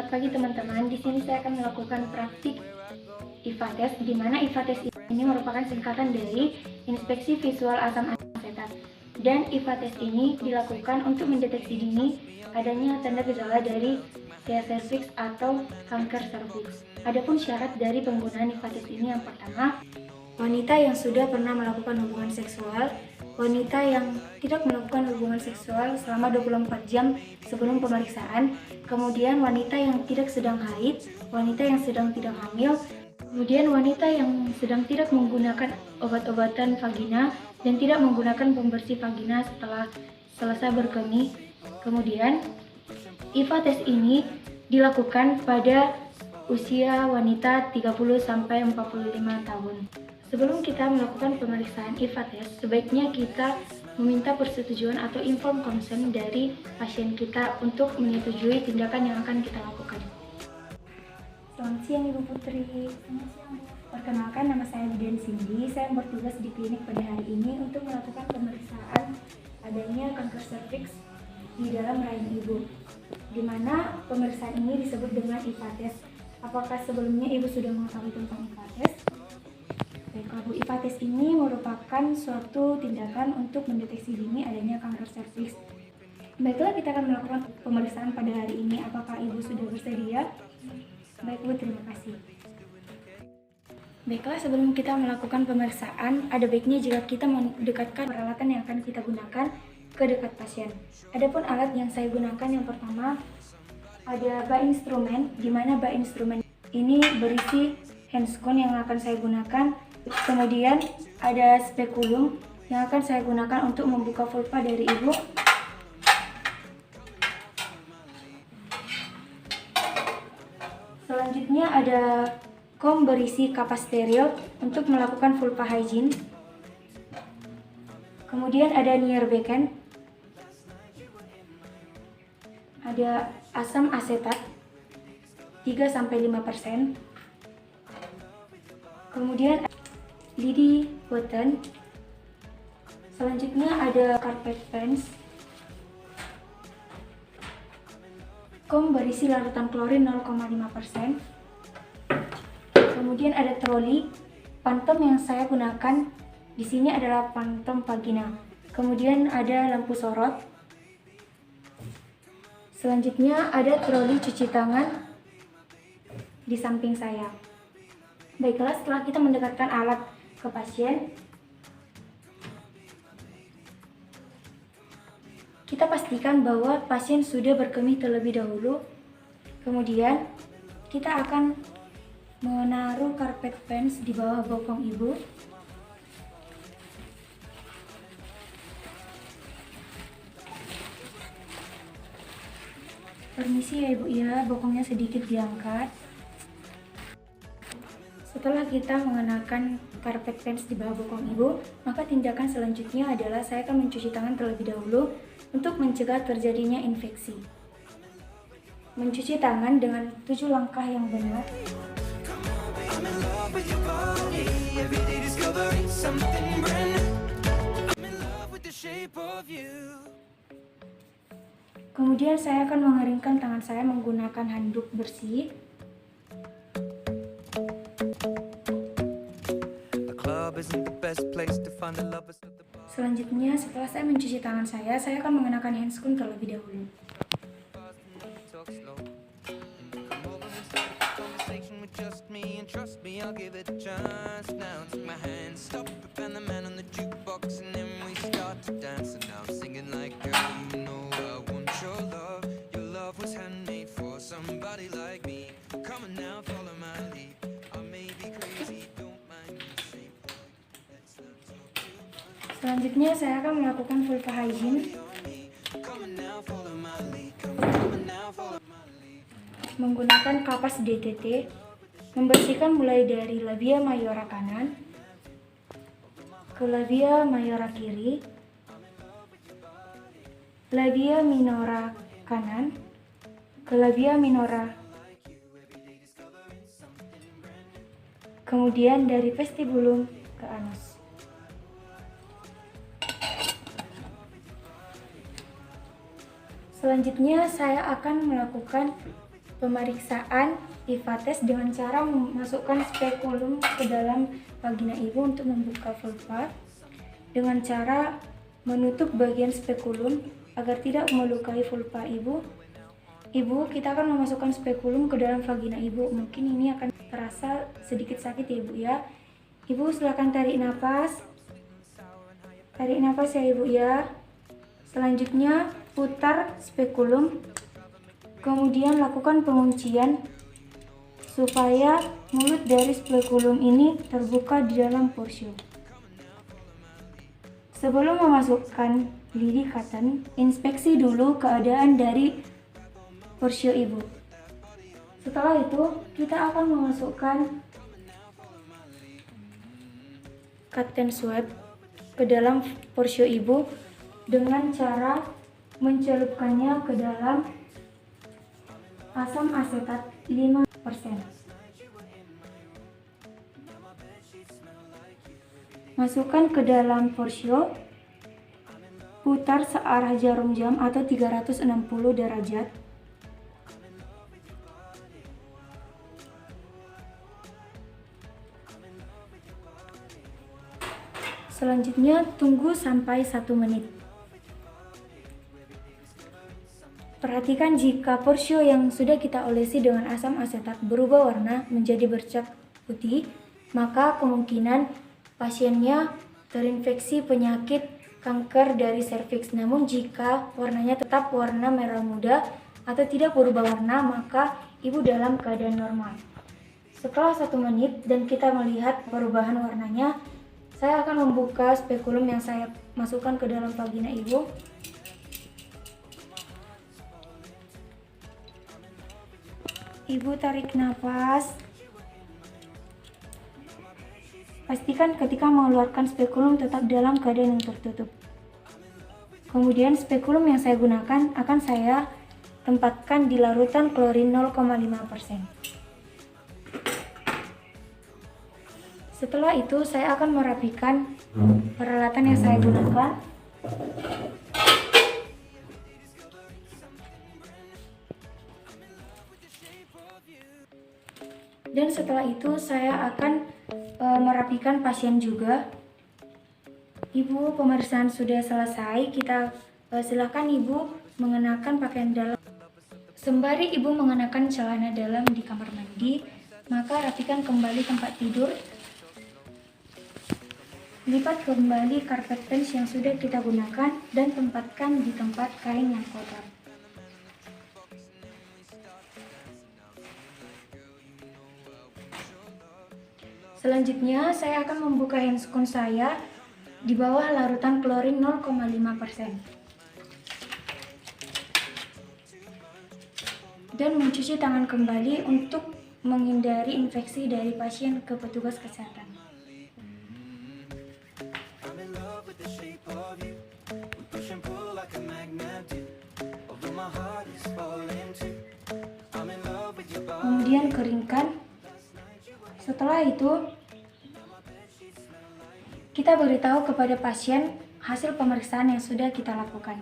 Selamat pagi teman-teman. Di sini saya akan melakukan praktik IVA test, di mana IVA test ini merupakan singkatan dari Inspeksi Visual Asam Asetat. Dan IVA test ini dilakukan untuk mendeteksi dini adanya tanda gejala dari C cervix atau kanker serviks. Adapun syarat dari penggunaan IVA test ini yang pertama, wanita yang sudah pernah melakukan hubungan seksual, wanita yang tidak melakukan hubungan seksual selama 24 jam sebelum pemeriksaan, kemudian wanita yang tidak sedang haid, wanita yang sedang tidak hamil, kemudian wanita yang sedang tidak menggunakan obat-obatan vagina dan tidak menggunakan pembersih vagina setelah selesai berkemih. Kemudian IVA test ini dilakukan pada usia wanita 30-45 tahun. Sebelum kita melakukan pemeriksaan IVA test, sebaiknya kita meminta persetujuan atau informed consent dari pasien kita untuk menyetujui tindakan yang akan kita lakukan. Selamat siang Ibu Putri. Selamat siang. Perkenalkan, nama saya Widian Cindy. Saya bertugas di klinik pada hari ini untuk melakukan pemeriksaan adanya kanker serviks di dalam rahim ibu. Di mana pemeriksaan ini disebut dengan IVA test. Apakah sebelumnya Ibu sudah mengetahui tentang IVA test? Baiklah Bu, IVA test ini merupakan suatu tindakan untuk mendeteksi dini adanya kanker serviks. Baiklah, kita akan melakukan pemeriksaan pada hari ini. Apakah Ibu sudah bersedia? Baik Bu, terima kasih. Baiklah, sebelum kita melakukan pemeriksaan, ada baiknya jika kita mendekatkan peralatan yang akan kita gunakan ke dekat pasien. Adapun alat yang saya gunakan yang pertama ada bak instrumen, di mana bak instrumen ini berisi handscone yang akan saya gunakan. Kemudian ada spekulum yang akan saya gunakan untuk membuka vulva dari ibu. Selanjutnya ada kom berisi kapas steril untuk melakukan vulva hygiene. Kemudian ada Nierbecken, ada asam asetat 3-5%. Kemudian lidi button. Selanjutnya ada carpet pants, kom berisi larutan klorin 0,5%. Kemudian ada troli. Pantem yang saya gunakan di sini adalah pantem vagina. Kemudian ada lampu sorot. Selanjutnya ada troli cuci tangan di samping saya. Baiklah, setelah kita mendekatkan alat ke pasien, kita pastikan bahwa pasien sudah berkemih terlebih dahulu. Kemudian kita akan menaruh carpet pants di bawah bokong ibu. Permisi ya Ibu ya, bokongnya sedikit diangkat. Setelah kita mengenakan carpet pants di bawah bokong ibu, maka tindakan selanjutnya adalah saya akan mencuci tangan terlebih dahulu untuk mencegah terjadinya infeksi. Mencuci tangan dengan 7 langkah yang benar. Kemudian saya akan mengeringkan tangan saya menggunakan handuk bersih. Selanjutnya, setelah saya mencuci tangan saya akan mengenakan handscone terlebih dahulu. Selanjutnya saya akan melakukan vulva hygiene menggunakan kapas DTT, membersihkan mulai dari labia mayora kanan ke labia mayora kiri, labia minora kanan ke labia minora, kemudian dari vestibulum ke anus. Selanjutnya saya akan melakukan pemeriksaan IVA test dengan cara memasukkan spekulum ke dalam vagina ibu untuk membuka vulva dengan cara menutup bagian spekulum agar tidak melukai vulva ibu. Kita akan memasukkan spekulum ke dalam vagina ibu. Mungkin ini akan terasa sedikit sakit ya ibu ya. Ibu silakan tarik nafas. Tarik nafas ya ibu ya. Selanjutnya putar spekulum. Kemudian lakukan penguncian supaya mulut dari spekulum ini terbuka di dalam porsio. Sebelum memasukkan lidi cotton, inspeksi dulu keadaan dari porsio ibu. Setelah itu, kita akan memasukkan cotton swab ke dalam porsio ibu dengan cara mencelupkannya ke dalam asam asetat 5%. Masukkan ke dalam porsio, putar searah jarum jam atau 360 derajat. Selanjutnya tunggu sampai 1 menit. Perhatikan jika porsio yang sudah kita olesi dengan asam asetat berubah warna menjadi bercak putih, maka kemungkinan pasiennya terinfeksi penyakit kanker dari serviks. Namun jika warnanya tetap warna merah muda atau tidak berubah warna, maka ibu dalam keadaan normal. Setelah 1 menit dan kita melihat perubahan warnanya, saya akan membuka spekulum yang saya masukkan ke dalam vagina ibu. Ibu tarik nafas. Pastikan ketika mengeluarkan spekulum tetap dalam keadaan yang tertutup. Kemudian spekulum yang saya gunakan akan saya tempatkan di larutan klorin 0,5%. Setelah itu saya akan merapikan peralatan yang saya gunakan. Dan setelah itu saya akan merapikan pasien juga. Ibu, pemeriksaan sudah selesai. Kita silakan ibu mengenakan pakaian dalam. Sembari ibu mengenakan celana dalam di kamar mandi, maka rapikan kembali tempat tidur. Lipat kembali karpet pants yang sudah kita gunakan dan tempatkan di tempat kain yang kotor. Selanjutnya, saya akan membuka handscoon saya di bawah larutan klorin 0,5% dan mencuci tangan kembali untuk menghindari infeksi dari pasien ke petugas kesehatan. Kemudian keringkan. Setelah itu, kita beritahu kepada pasien hasil pemeriksaan yang sudah kita lakukan.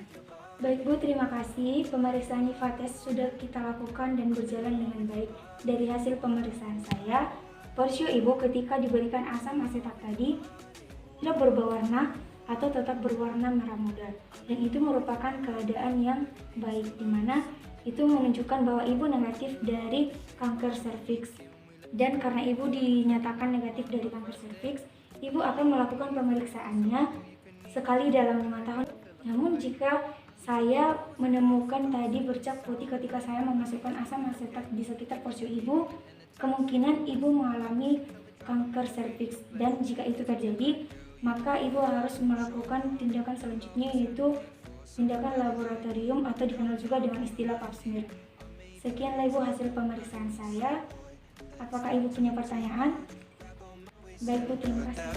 Baik Bu, terima kasih. Pemeriksaan IVA test sudah kita lakukan dan berjalan dengan baik. Dari hasil pemeriksaan saya, porsio ibu ketika diberikan asam asetat tadi tidak berubah warna atau tetap berwarna merah muda. Dan itu merupakan keadaan yang baik, di mana itu menunjukkan bahwa ibu negatif dari kanker serviks. Dan karena ibu dinyatakan negatif dari kanker serviks, ibu akan melakukan pemeriksaannya sekali dalam 5 tahun. Namun jika saya menemukan tadi bercak putih ketika saya memasukkan asam asetat di sekitar porsio ibu, kemungkinan ibu mengalami kanker serviks. Dan jika itu terjadi, maka ibu harus melakukan tindakan selanjutnya, yaitu tindakan laboratorium atau dikenal juga dengan istilah pap smear. Sekian ibu hasil pemeriksaan saya. Apakah ibu punya pertanyaan? Baik Bu, terima kasih.